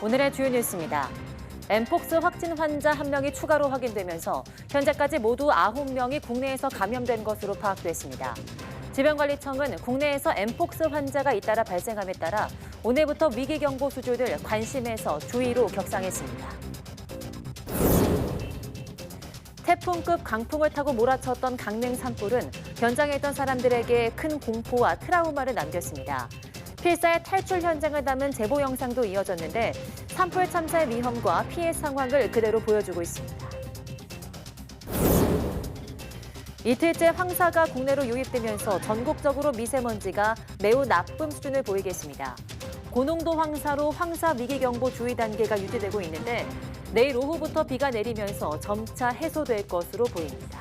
오늘의 주요 뉴스입니다. 엠폭스 확진 환자 1명이 추가로 확인되면서 현재까지 모두 9명이 국내에서 감염된 것으로 파악됐습니다. 질병관리청은 국내에서 엠폭스 환자가 잇따라 발생함에 따라 오늘부터 위기경보 수조를 관심에서 주의로 격상했습니다. 태풍급 강풍을 타고 몰아쳤던 강릉 산불은 현장에 있던 사람들에게 큰 공포와 트라우마를 남겼습니다. 필사의 탈출 현장을 담은 제보 영상도 이어졌는데 산불 참사의 위험과 피해 상황을 그대로 보여주고 있습니다. 이틀째 황사가 국내로 유입되면서 전국적으로 미세먼지가 매우 나쁨 수준을 보이겠습니다. 고농도 황사로 황사 위기경보 주의 단계가 유지되고 있는데 내일 오후부터 비가 내리면서 점차 해소될 것으로 보입니다.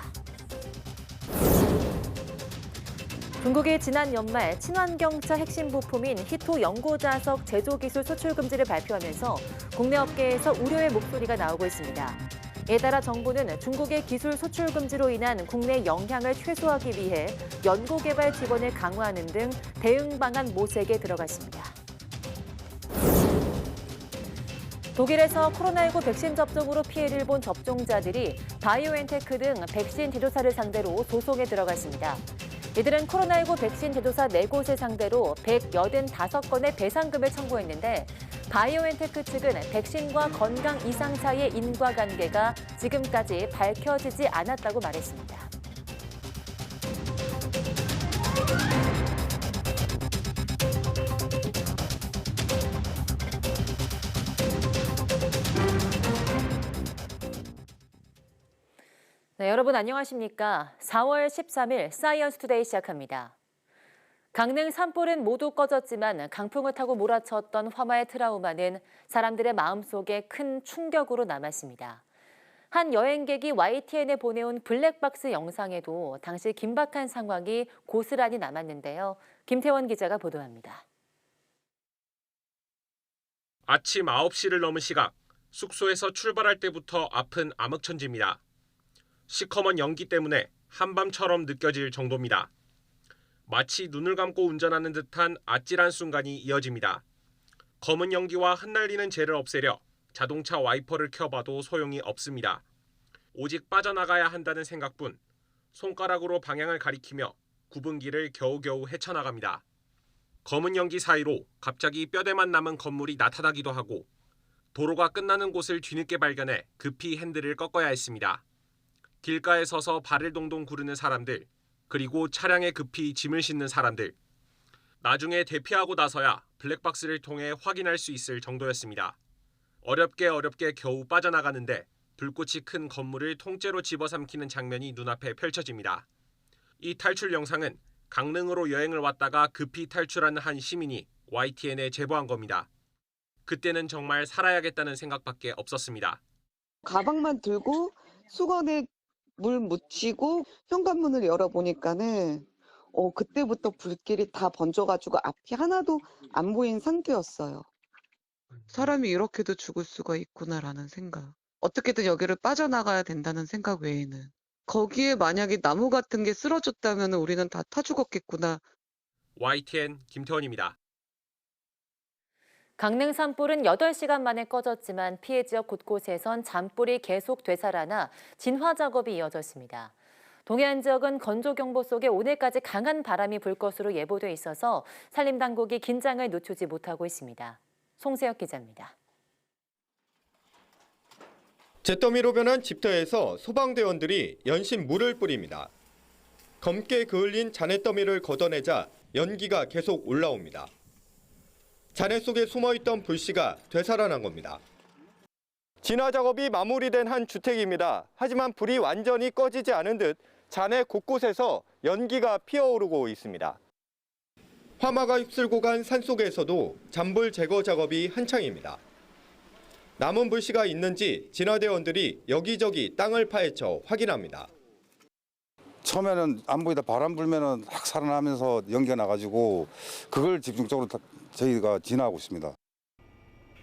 중국이 지난 연말 친환경차 핵심 부품인 히토 연고자석 제조 기술 수출 금지를 발표하면서 국내 업계에서 우려의 목소리가 나오고 있습니다. 이에 따라 정부는 중국의 기술 수출 금지로 인한 국내 영향을 최소화하기 위해 연구개발 지원을 강화하는 등 대응 방안 모색에 들어갔습니다. 독일에서 코로나19 백신 접종으로 피해를 본 접종자들이 바이오엔테크 등 백신 제조사를 상대로 소송에 들어갔습니다. 이들은 코로나19 백신 제조사 4곳을 상대로 185건의 배상금을 청구했는데 바이오엔테크 측은 백신과 건강 이상 사이의 인과관계가 지금까지 밝혀지지 않았다고 말했습니다. 네, 여러분 안녕하십니까? 4월 13일 사이언스 투데이 시작합니다. 강릉 산불은 모두 꺼졌지만 강풍을 타고 몰아쳤던 화마의 트라우마는 사람들의 마음속에 큰 충격으로 남았습니다. 한 여행객이 YTN에 보내온 블랙박스 영상에도 당시 긴박한 상황이 고스란히 남았는데요. 김태원 기자가 보도합니다. 아침 9시를 넘은 시각, 숙소에서 출발할 때부터 앞은 암흑천지입니다. 시커먼 연기 때문에 한밤처럼 느껴질 정도입니다. 마치 눈을 감고 운전하는 듯한 아찔한 순간이 이어집니다. 검은 연기와 흩날리는 재를 없애려 자동차 와이퍼를 켜봐도 소용이 없습니다. 오직 빠져나가야 한다는 생각뿐 손가락으로 방향을 가리키며 구분기를 겨우겨우 헤쳐나갑니다. 검은 연기 사이로 갑자기 뼈대만 남은 건물이 나타나기도 하고 도로가 끝나는 곳을 뒤늦게 발견해 급히 핸들을 꺾어야 했습니다. 길가에 서서 발을 동동 구르는 사람들, 그리고 차량에 급히 짐을 싣는 사람들. 나중에 대피하고 나서야 블랙박스를 통해 확인할 수 있을 정도였습니다. 어렵게 겨우 빠져나가는데 불꽃이 큰 건물을 통째로 집어삼키는 장면이 눈앞에 펼쳐집니다. 이 탈출 영상은 강릉으로 여행을 왔다가 급히 탈출한 한 시민이 YTN에 제보한 겁니다. 그때는 정말 살아야겠다는 생각밖에 없었습니다. 가방만 들고 수건에 물 묻히고 현관문을 열어보니까는 그때부터 불길이 다 번져가지고 앞이 하나도 안 보인 상태였어요. 사람이 이렇게도 죽을 수가 있구나라는 생각. 어떻게든 여기를 빠져나가야 된다는 생각 외에는. 거기에 만약에 나무 같은 게 쓰러졌다면 우리는 다 타 죽었겠구나. YTN 김태원입니다. 강릉 산불은 8시간 만에 꺼졌지만 피해 지역 곳곳에선 잔불이 계속 되살아나 진화 작업이 이어졌습니다. 동해안 지역은 건조경보 속에 오늘까지 강한 바람이 불 것으로 예보돼 있어서 산림당국이 긴장을 늦추지 못하고 있습니다. 송세혁 기자입니다. 잿더미로 변한 집터에서 소방대원들이 연신 물을 뿌립니다. 검게 그을린 잔해더미를 걷어내자 연기가 계속 올라옵니다. 잔해 속에 숨어있던 불씨가 되살아난 겁니다. 진화 작업이 마무리된 한 주택입니다. 하지만 불이 완전히 꺼지지 않은 듯 잔해 곳곳에서 연기가 피어오르고 있습니다. 화마가 휩쓸고 간 산속에서도 잔불 제거 작업이 한창입니다. 남은 불씨가 있는지 진화대원들이 여기저기 땅을 파헤쳐 확인합니다. 처음에는 안 보이다 바람 불면은 확 살아나면서 연기가 나가지고 그걸 집중적으로 저희가 진화하고 있습니다.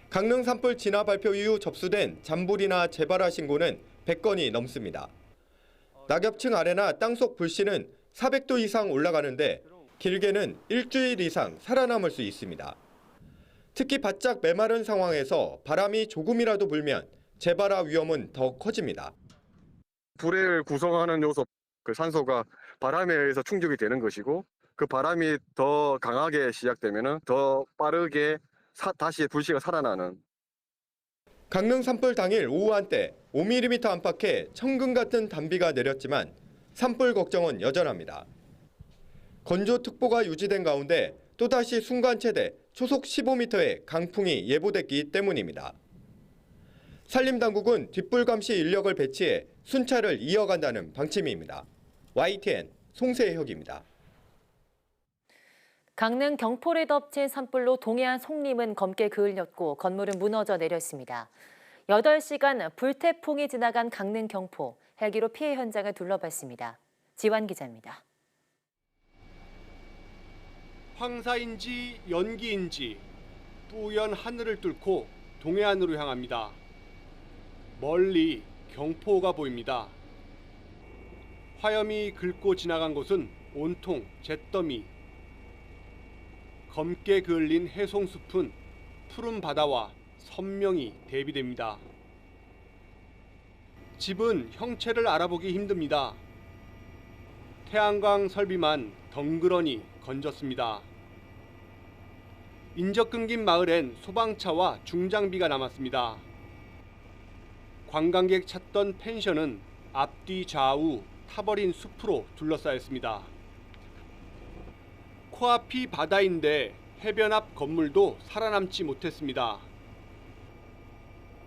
강릉 산불 진화 발표 이후 접수된 잔불이나 재발화 신고는 100건이 넘습니다. 낙엽층 아래나 땅속 불씨는 400도 이상 올라가는데 길게는 일주일 이상 살아남을 수 있습니다. 특히 바짝 메마른 상황에서 바람이 조금이라도 불면 재발화 위험은 더 커집니다. 불을 구성하는 요소, 그 산소가 바람에 의해서 충족이 되는 것이고 그 바람이 더 강하게 시작되면 더 빠르게 다시 불씨가 살아나는. 강릉 산불 당일 오후 한때 5mm 안팎의 천근 같은 단비가 내렸지만 산불 걱정은 여전합니다. 건조특보가 유지된 가운데 또다시 순간 최대 초속 15m의 강풍이 예보됐기 때문입니다. 산림당국은 뒷불 감시 인력을 배치해 순찰을 이어간다는 방침입니다. YTN 송세혁입니다. 강릉 경포를 덮친 산불로 동해안 송림은 검게 그을렸고 건물은 무너져 내렸습니다. 8시간 불태풍이 지나간 강릉 경포, 헬기로 피해 현장을 둘러봤습니다. 지환 기자입니다. 황사인지 연기인지 뿌연 하늘을 뚫고 동해안으로 향합니다. 멀리 경포가 보입니다. 화염이 긁고 지나간 곳은 온통 잿더미. 검게 그을린 해송숲은 푸른 바다와 선명히 대비됩니다. 집은 형체를 알아보기 힘듭니다. 태양광 설비만 덩그러니 건졌습니다. 인적 끊긴 마을엔 소방차와 중장비가 남았습니다. 관광객 찾던 펜션은 앞뒤 좌우 타버린 숲으로 둘러싸였습니다. 코앞이 바다인데 해변 앞 건물도 살아남지 못했습니다.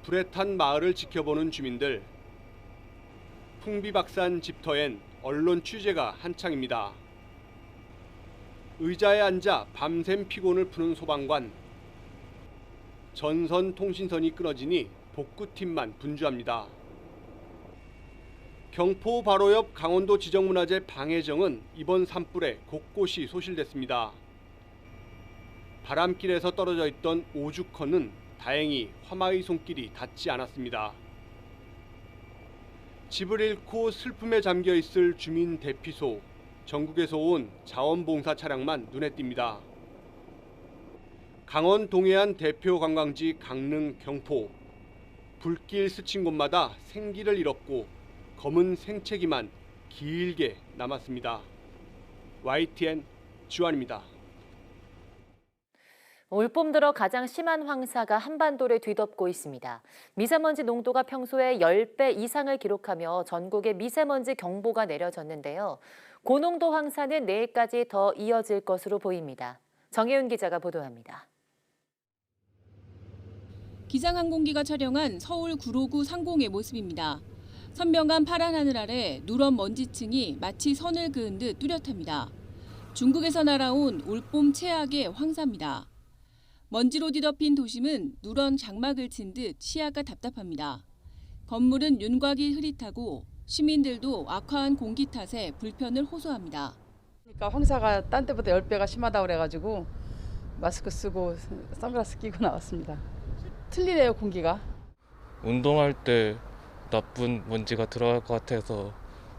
불에 탄 마을을 지켜보는 주민들. 풍비박산 집터엔 언론 취재가 한창입니다. 의자에 앉아 밤샘 피곤을 푸는 소방관. 전선 통신선이 끊어지니 복구팀만 분주합니다. 경포 바로 옆 강원도 지정문화재 방해정은 이번 산불에 곳곳이 소실됐습니다. 바람길에서 떨어져 있던 오죽헌은 다행히 화마의 손길이 닿지 않았습니다. 집을 잃고 슬픔에 잠겨 있을 주민 대피소, 전국에서 온 자원봉사 차량만 눈에 띕니다. 강원 동해안 대표 관광지 강릉 경포. 불길 스친 곳마다 생기를 잃었고 검은 생채기만 길게 남았습니다. YTN 주한입니다. 올봄 들어 가장 심한 황사가 한반도를 뒤덮고 있습니다. 미세먼지 농도가 평소의 10배 이상을 기록하며 전국에 미세먼지 경보가 내려졌는데요. 고농도 황사는 내일까지 더 이어질 것으로 보입니다. 정혜윤 기자가 보도합니다. 기상항공기가 촬영한 서울 구로구 상공의 모습입니다. 선명한 파란 하늘 아래 누런 먼지층이 마치 선을 그은 듯 뚜렷합니다. 중국에서 날아온 올봄 최악의 황사입니다. 먼지로 뒤덮인 도심은 누런 장막을 친 듯 시야가 답답합니다. 건물은 윤곽이 흐릿하고 시민들도 악화한 공기 탓에 불편을 호소합니다. 그러니까 황사가 딴 때보다 10배가 심하다고 그래가지고 마스크 쓰고 선글라스 끼고 나왔습니다. 틀리네요, 공기가. 운동할 때 나쁜 먼지가 들어갈 것 같아서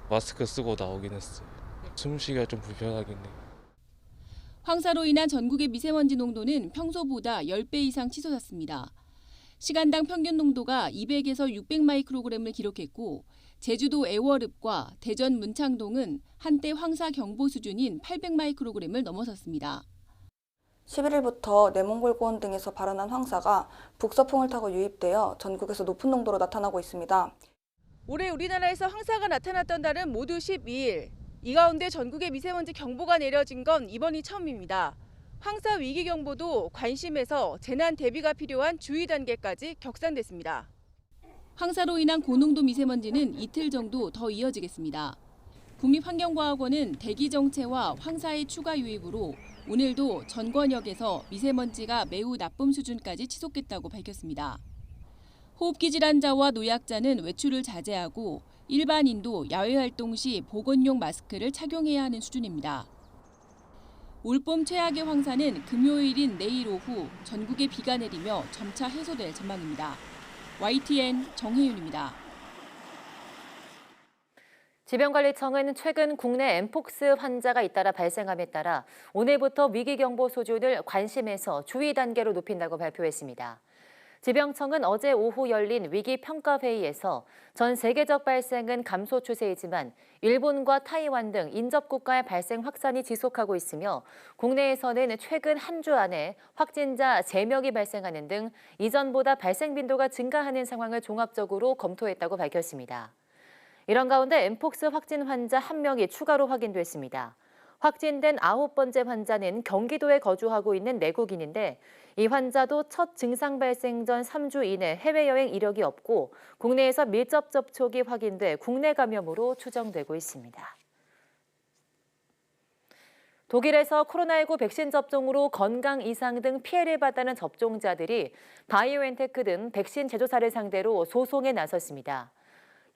마스크 쓰고 나오긴 했어요. 숨쉬기가 좀 불편하긴 해요. 황사로 인한 전국의 미세먼지 농도는 평소보다 10배 이상 치솟았습니다. 시간당 평균 농도가 200에서 600 마이크로그램을 기록했고 제주도 애월읍과 대전 문창동은 한때 황사 경보 수준인 800 마이크로그램을 넘어섰습니다. 11일부터 내몽골고원 등에서 발현한 황사가 북서풍을 타고 유입되어 전국에서 높은 농도로 나타나고 있습니다. 올해 우리나라에서 황사가 나타났던 달은 모두 12일. 이 가운데 전국에 미세먼지 경보가 내려진 건 이번이 처음입니다. 황사 위기 경보도 관심에서 재난 대비가 필요한 주의 단계까지 격상됐습니다. 황사로 인한 고농도 미세먼지는 이틀 정도 더 이어지겠습니다. 국립환경과학원은 대기 정체와 황사의 추가 유입으로 오늘도 전권역에서 미세먼지가 매우 나쁨 수준까지 치솟겠다고 밝혔습니다. 호흡기 질환자와 노약자는 외출을 자제하고 일반인도 야외 활동 시 보건용 마스크를 착용해야 하는 수준입니다. 올봄 최악의 황사는 금요일인 내일 오후 전국에 비가 내리며 점차 해소될 전망입니다. YTN 정혜윤입니다. 질병관리청은 최근 국내 엠폭스 환자가 잇따라 발생함에 따라 오늘부터 위기경보 수준을 관심에서 주의 단계로 높인다고 발표했습니다. 질병청은 어제 오후 열린 위기평가회의에서 전 세계적 발생은 감소 추세이지만 일본과 타이완 등 인접국가의 발생 확산이 지속하고 있으며 국내에서는 최근 한 주 안에 확진자 3명이 발생하는 등 이전보다 발생 빈도가 증가하는 상황을 종합적으로 검토했다고 밝혔습니다. 이런 가운데 엠폭스 확진 환자 1명이 추가로 확인됐습니다. 확진된 9번째 환자는 경기도에 거주하고 있는 내국인인데 이 환자도 첫 증상 발생 전 3주 이내 해외여행 이력이 없고 국내에서 밀접 접촉이 확인돼 국내 감염으로 추정되고 있습니다. 독일에서 코로나19 백신 접종으로 건강 이상 등 피해를 봤다는 접종자들이 바이오엔테크 등 백신 제조사를 상대로 소송에 나섰습니다.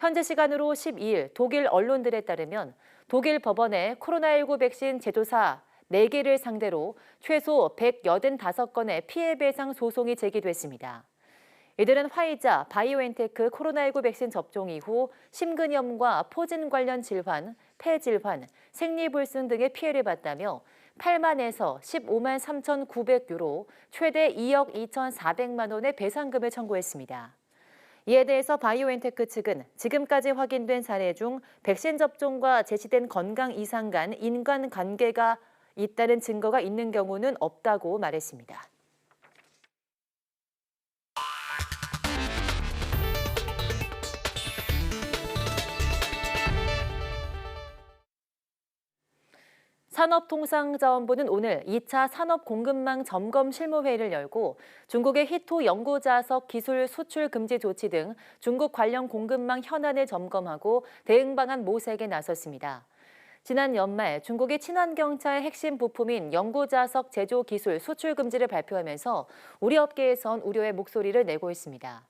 현지 시간으로 12일 독일 언론들에 따르면 독일 법원에 코로나19 백신 제조사 4개를 상대로 최소 185건의 피해배상 소송이 제기됐습니다. 이들은 화이자, 바이오엔테크 코로나19 백신 접종 이후 심근염과 포진 관련 질환, 폐질환, 생리불순 등의 피해를 봤다며 8만에서 15만 3,900유로, 최대 2억 2,400만 원의 배상금을 청구했습니다. 이에 대해서 바이오엔테크 측은 지금까지 확인된 사례 중 백신 접종과 제시된 건강 이상 간 인간관계가 있다는 증거가 있는 경우는 없다고 말했습니다. 산업통상자원부는 오늘 2차 산업공급망 점검 실무회의를 열고 중국의 히토 연고자석 기술 수출 금지 조치 등 중국 관련 공급망 현안을 점검하고 대응 방안 모색에 나섰습니다. 지난 연말 중국이 친환경차의 핵심 부품인 연고자석 제조 기술 수출 금지를 발표하면서 우리 업계에선 우려의 목소리를 내고 있습니다.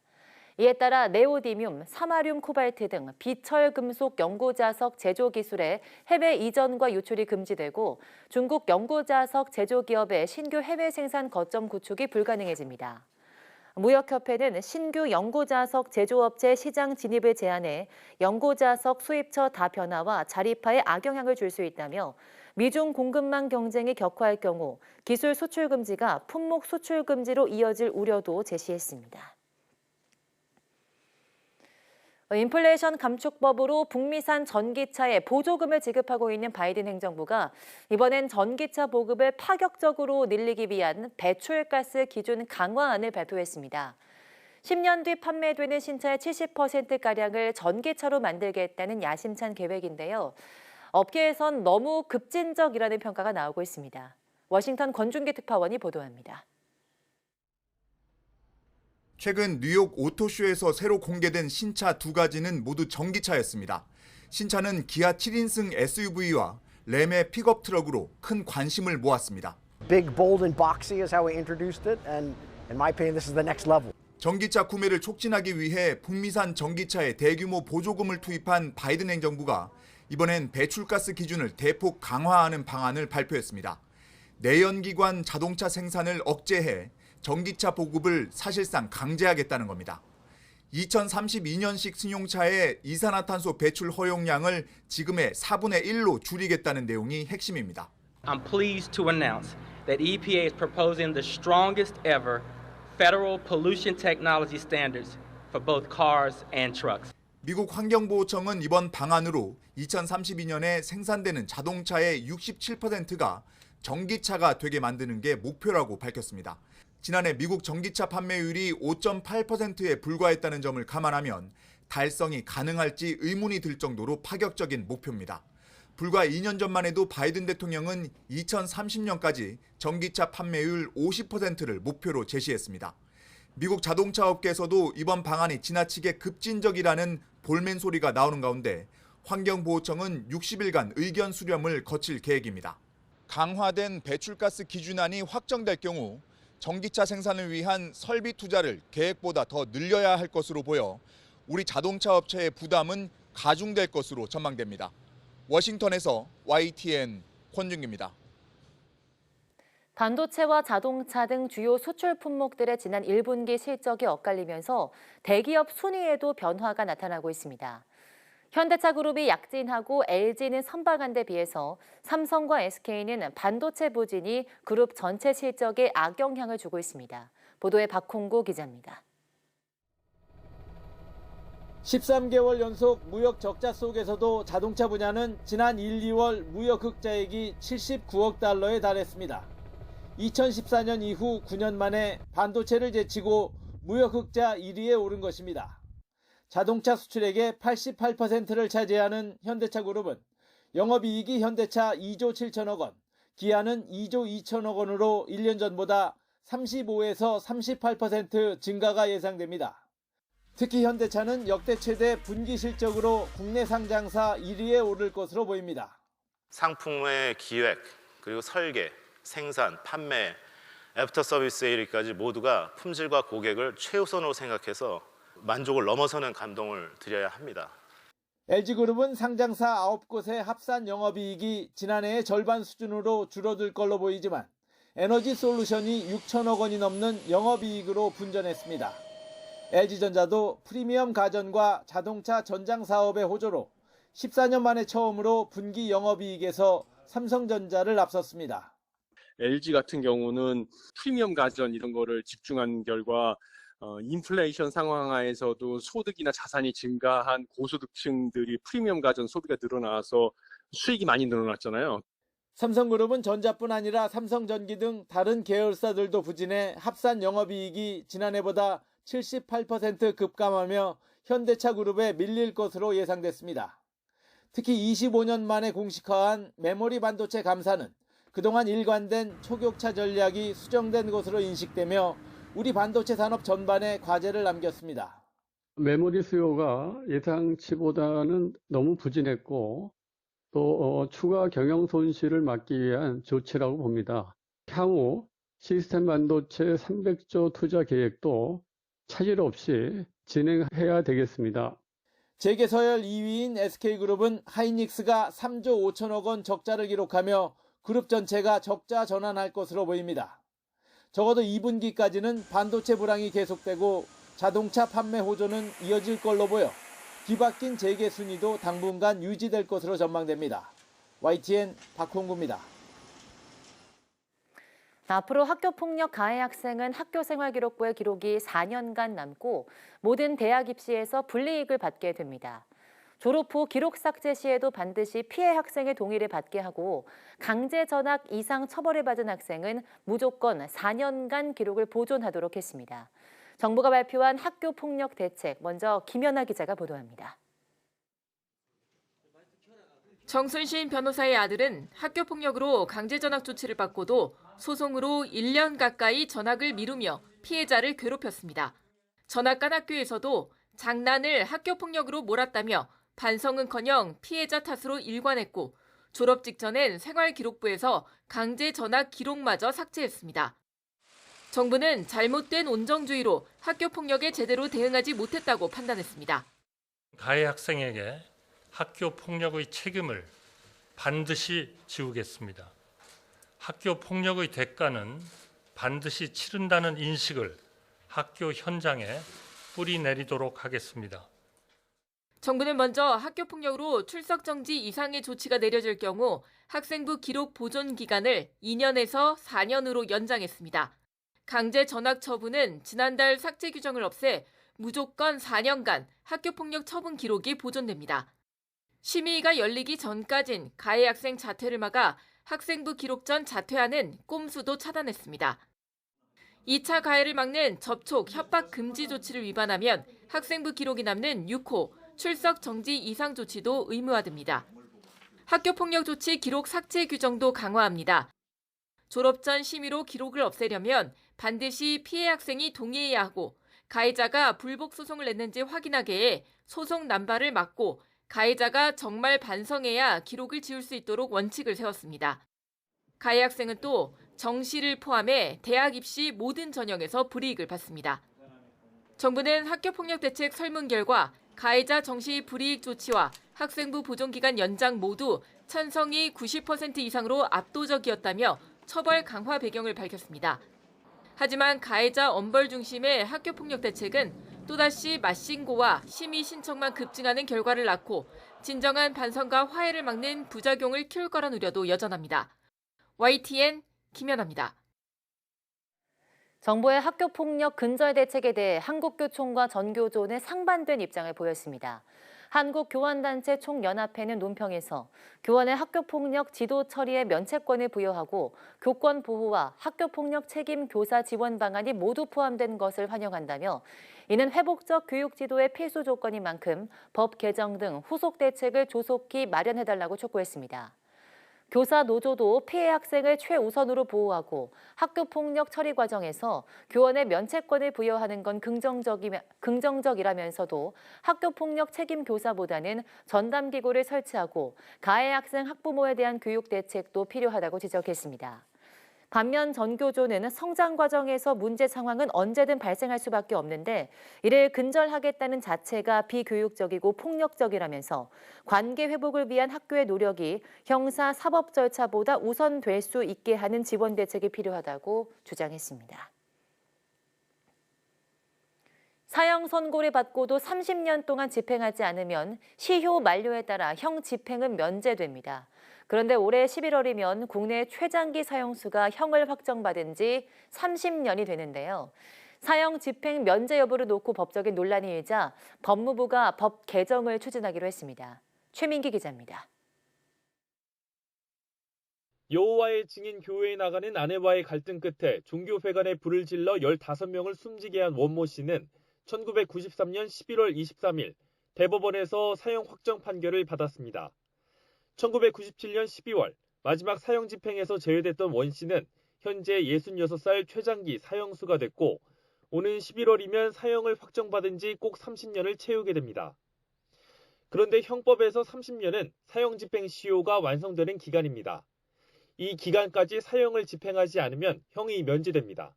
이에 따라 네오디뮴, 사마륨 코발트 등 비철 금속 연고자석 제조 기술의 해외 이전과 유출이 금지되고 중국 연고자석 제조 기업의 신규 해외 생산 거점 구축이 불가능해집니다. 무역협회는 신규 연고자석 제조업체 시장 진입을 제한해 연고자석 수입처 다변화와 자립화에 악영향을 줄 수 있다며 미중 공급망 경쟁이 격화할 경우 기술 수출 금지가 품목 수출 금지로 이어질 우려도 제시했습니다. 인플레이션 감축법으로 북미산 전기차에 보조금을 지급하고 있는 바이든 행정부가 이번엔 전기차 보급을 파격적으로 늘리기 위한 배출가스 기준 강화안을 발표했습니다. 10년 뒤 판매되는 신차의 70%가량을 전기차로 만들겠다는 야심찬 계획인데요. 업계에선 너무 급진적이라는 평가가 나오고 있습니다. 워싱턴 권준기 특파원이 보도합니다. 최근 뉴욕 오토쇼에서 새로 공개된 신차 2가지는 모두 전기차였습니다. 신차는 기아 7인승 SUV와 램의 픽업 트럭으로 큰 관심을 모았습니다. Big, bold, and boxy is how we introduced it, and in my opinion, this is the next level. 전기차 구매를 촉진하기 위해 북미산 전기차에 대규모 보조금을 투입한 바이든 행정부가 이번엔 배출가스 기준을 대폭 강화하는 방안을 발표했습니다. 내연기관 자동차 생산을 억제해 전기차 보급을 사실상 강제하겠다는 겁니다. 2032년식 승용차의 이산화탄소 배출 허용량을 지금의 4분의 1로 줄이겠다는 내용이 핵심입니다. I'm pleased to announce that EPA is proposing the strongest ever federal pollution technology standards for both cars and trucks. 미국 환경보호청은 이번 방안으로 2032년에 생산되는 자동차의 67%가 전기차가 되게 만드는 게 목표라고 밝혔습니다. 지난해 미국 전기차 판매율이 5.8%에 불과했다는 점을 감안하면 달성이 가능할지 의문이 들 정도로 파격적인 목표입니다. 불과 2년 전만 해도 바이든 대통령은 2030년까지 전기차 판매율 50%를 목표로 제시했습니다. 미국 자동차 업계에서도 이번 방안이 지나치게 급진적이라는 볼멘 소리가 나오는 가운데 환경보호청은 60일간 의견 수렴을 거칠 계획입니다. 강화된 배출가스 기준안이 확정될 경우 전기차 생산을 위한 설비 투자를 계획보다 더 늘려야 할 것으로 보여 우리 자동차 업체의 부담은 가중될 것으로 전망됩니다. 워싱턴에서 YTN 권준기입니다. 반도체와 자동차 등 주요 수출 품목들의 지난 1분기 실적이 엇갈리면서 대기업 순위에도 변화가 나타나고 있습니다. 현대차 그룹이 약진하고 LG는 선박한 데 비해서 삼성과 SK는 반도체 부진이 그룹 전체 실적에 악영향을 주고 있습니다. 보도에 박홍구 기자입니다. 13개월 연속 무역 적자 속에서도 자동차 분야는 지난 1, 2월 무역 흑자액이 79억 달러에 달했습니다. 2014년 이후 9년 만에 반도체를 제치고 무역 흑자 1위에 오른 것입니다. 자동차 수출액의 88%를 차지하는 현대차 그룹은 영업이익이 현대차 2조 7천억 원, 기아는 2조 2천억 원으로 1년 전보다 35에서 38% 증가가 예상됩니다. 특히 현대차는 역대 최대 분기 실적으로 국내 상장사 1위에 오를 것으로 보입니다. 상품의 기획, 그리고 설계, 생산, 판매, 애프터 서비스 일까지 모두가 품질과 고객을 최우선으로 생각해서 만족을 넘어서는 감동을 드려야 합니다. LG그룹은 상장사 9곳의 합산 영업이익이 지난해의 절반 수준으로 줄어들 걸로 보이지만 에너지솔루션이 6천억 원이 넘는 영업이익으로 분전했습니다. LG전자도 프리미엄 가전과 자동차 전장 사업의 호조로 14년 만에 처음으로 분기 영업이익에서 삼성전자를 앞섰습니다. LG 같은 경우는 프리미엄 가전 이런 거를 집중한 결과 인플레이션 상황하에서도 소득이나 자산이 증가한 고소득층들이 프리미엄 가전 소비가 늘어나서 수익이 많이 늘어났잖아요. 삼성그룹은 전자뿐 아니라 삼성전기 등 다른 계열사들도 부진해 합산 영업이익이 지난해보다 78% 급감하며 현대차 그룹에 밀릴 것으로 예상됐습니다. 특히 25년 만에 공식화한 메모리 반도체 감사는 그동안 일관된 초격차 전략이 수정된 것으로 인식되며 우리 반도체 산업 전반에 과제를 남겼습니다. 메모리 수요가 예상치보다는 너무 부진했고 또 추가 경영 손실을 막기 위한 조치라고 봅니다. 향후 시스템 반도체 300조 투자 계획도 차질 없이 진행해야 되겠습니다. 재계 서열 2위인 SK그룹은 하이닉스가 3조 5천억 원 적자를 기록하며 그룹 전체가 적자 전환할 것으로 보입니다. 적어도 2분기까지는 반도체 불황이 계속되고 자동차 판매 호조는 이어질 걸로 보여 뒤바뀐 재계 순위도 당분간 유지될 것으로 전망됩니다. YTN 박홍구입니다. 앞으로 학교폭력 가해 학생은 학교생활기록부의 기록이 4년간 남고 모든 대학 입시에서 불이익을 받게 됩니다. 졸업 후 기록 삭제 시에도 반드시 피해 학생의 동의를 받게 하고 강제 전학 이상 처벌을 받은 학생은 무조건 4년간 기록을 보존하도록 했습니다. 정부가 발표한 학교폭력 대책, 먼저 김연아 기자가 보도합니다. 정순신 변호사의 아들은 학교폭력으로 강제 전학 조치를 받고도 소송으로 1년 가까이 전학을 미루며 피해자를 괴롭혔습니다. 전학간 학교에서도 장난을 학교폭력으로 몰았다며 반성은커녕 피해자 탓으로 일관했고 졸업 직전엔 생활기록부에서 강제 전학 기록마저 삭제했습니다. 정부는 잘못된 온정주의로 학교폭력에 제대로 대응하지 못했다고 판단했습니다. 가해 학생에게 학교폭력의 책임을 반드시 지우겠습니다. 학교폭력의 대가는 반드시 치른다는 인식을 학교 현장에 뿌리내리도록 하겠습니다. 정부는 먼저 학교폭력으로 출석정지 이상의 조치가 내려질 경우 학생부 기록 보존 기간을 2년에서 4년으로 연장했습니다. 강제 전학 처분은 지난달 삭제 규정을 없애 무조건 4년간 학교폭력 처분 기록이 보존됩니다. 심의가 열리기 전까진 가해 학생 자퇴를 막아 학생부 기록 전 자퇴하는 꼼수도 차단했습니다. 2차 가해를 막는 접촉, 협박 금지 조치를 위반하면 학생부 기록이 남는 6호 출석 정지 이상 조치도 의무화됩니다. 학교폭력 조치 기록 삭제 규정도 강화합니다. 졸업 전 심의로 기록을 없애려면 반드시 피해 학생이 동의해야 하고 가해자가 불복 소송을 냈는지 확인하게 해 소송 남발을 막고 가해자가 정말 반성해야 기록을 지울 수 있도록 원칙을 세웠습니다. 가해 학생은 또 정시를 포함해 대학 입시 모든 전형에서 불이익을 받습니다. 정부는 학교폭력 대책 설문 결과 가해자 정시 불이익 조치와 학생부 보존기간 연장 모두 찬성이 90% 이상으로 압도적이었다며 처벌 강화 배경을 밝혔습니다. 하지만 가해자 엄벌 중심의 학교폭력 대책은 또다시 맞신고와 심의 신청만 급증하는 결과를 낳고 진정한 반성과 화해를 막는 부작용을 키울 거란 우려도 여전합니다. YTN 김연아입니다. 정부의 학교폭력 근절 대책에 대해 한국교총과 전교조는 상반된 입장을 보였습니다. 한국교원단체 총연합회는 논평에서 교원의 학교폭력 지도 처리에 면책권을 부여하고 교권 보호와 학교폭력 책임 교사 지원 방안이 모두 포함된 것을 환영한다며 이는 회복적 교육 지도의 필수 조건인 만큼 법 개정 등 후속 대책을 조속히 마련해달라고 촉구했습니다. 교사 노조도 피해 학생을 최우선으로 보호하고 학교폭력 처리 과정에서 교원의 면책권을 부여하는 건 긍정적이라면서도 학교폭력 책임 교사보다는 전담기구를 설치하고 가해 학생 학부모에 대한 교육 대책도 필요하다고 지적했습니다. 반면 전교조는 성장 과정에서 문제 상황은 언제든 발생할 수밖에 없는데 이를 근절하겠다는 자체가 비교육적이고 폭력적이라면서 관계 회복을 위한 학교의 노력이 형사 사법 절차보다 우선될 수 있게 하는 지원 대책이 필요하다고 주장했습니다. 사형 선고를 받고도 30년 동안 집행하지 않으면 시효 만료에 따라 형 집행은 면제됩니다. 그런데 올해 11월이면 국내 최장기 사형수가 형을 확정받은 지 30년이 되는데요. 사형 집행 면제 여부를 놓고 법적인 논란이 일자 법무부가 법 개정을 추진하기로 했습니다. 최민기 기자입니다. 여호와의 증인 교회에 나가는 아내와의 갈등 끝에 종교회관에 불을 질러 15명을 숨지게 한 원모 씨는 1993년 11월 23일 대법원에서 사형 확정 판결을 받았습니다. 1997년 12월 마지막 사형 집행에서 제외됐던 원 씨는 현재 66살 최장기 사형수가 됐고 오는 11월이면 사형을 확정받은 지 꼭 30년을 채우게 됩니다. 그런데 형법에서 30년은 사형 집행 시효가 완성되는 기간입니다. 이 기간까지 사형을 집행하지 않으면 형이 면제됩니다.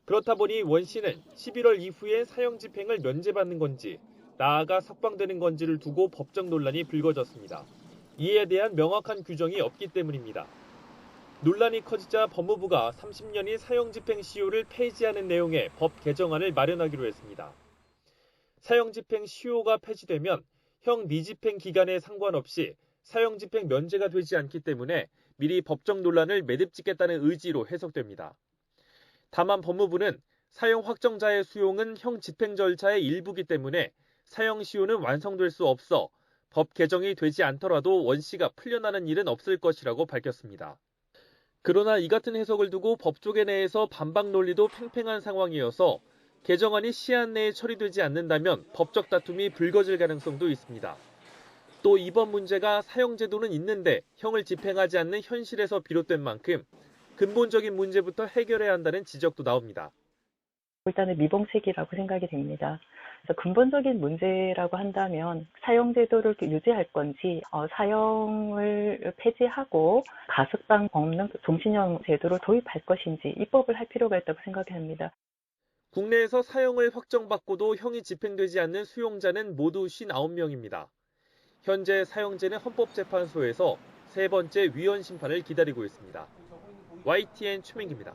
그렇다 보니 원 씨는 11월 이후에 사형 집행을 면제받는 건지 나아가 석방되는 건지를 두고 법적 논란이 불거졌습니다. 이에 대한 명확한 규정이 없기 때문입니다. 논란이 커지자 법무부가 30년이 사형 집행 시효를 폐지하는 내용의 법 개정안을 마련하기로 했습니다. 사형 집행 시효가 폐지되면 형 미집행 기간에 상관없이 사형 집행 면제가 되지 않기 때문에 미리 법적 논란을 매듭짓겠다는 의지로 해석됩니다. 다만 법무부는 사형 확정자의 수용은 형 집행 절차의 일부이기 때문에 사형 시효는 완성될 수 없어 법 개정이 되지 않더라도 원 씨가 풀려나는 일은 없을 것이라고 밝혔습니다. 그러나 이 같은 해석을 두고 법조계 내에서 반박 논리도 팽팽한 상황이어서 개정안이 시한 내에 처리되지 않는다면 법적 다툼이 불거질 가능성도 있습니다. 또 이번 문제가 사형 제도는 있는데 형을 집행하지 않는 현실에서 비롯된 만큼 근본적인 문제부터 해결해야 한다는 지적도 나옵니다. 일단은 미봉책이라고 생각이 됩니다. 그래서 근본적인 문제라고 한다면 사형제도를 유지할 건지 사형을 폐지하고 가석방 없는 종신형 제도를 도입할 것인지 입법을 할 필요가 있다고 생각합니다. 국내에서 사형을 확정받고도 형이 집행되지 않는 수용자는 모두 59명입니다. 현재 사형제는 헌법재판소에서 세 번째 위헌 심판을 기다리고 있습니다. YTN 최민기입니다.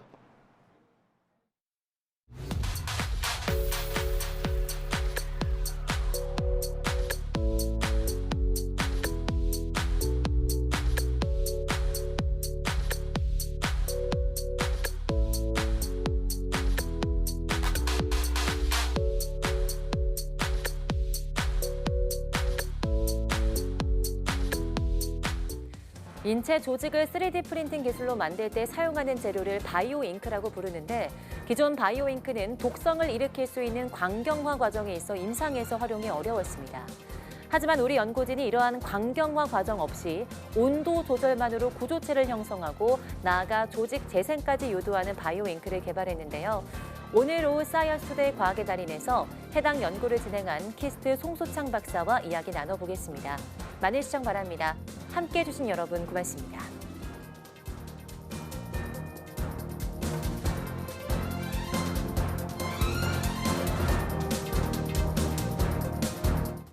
인체 조직을 3D 프린팅 기술로 만들 때 사용하는 재료를 바이오 잉크라고 부르는데 기존 바이오 잉크는 독성을 일으킬 수 있는 광경화 과정에 있어 임상에서 활용이 어려웠습니다. 하지만 우리 연구진이 이러한 광경화 과정 없이 온도 조절만으로 구조체를 형성하고 나아가 조직 재생까지 유도하는 바이오 잉크를 개발했는데요. 오늘 오후 사이언스 투데이 과학의 달인에서 해당 연구를 진행한 키스트 송소창 박사와 이야기 나눠보겠습니다. 많은 시청 바랍니다. 함께해 주신 여러분 고맙습니다.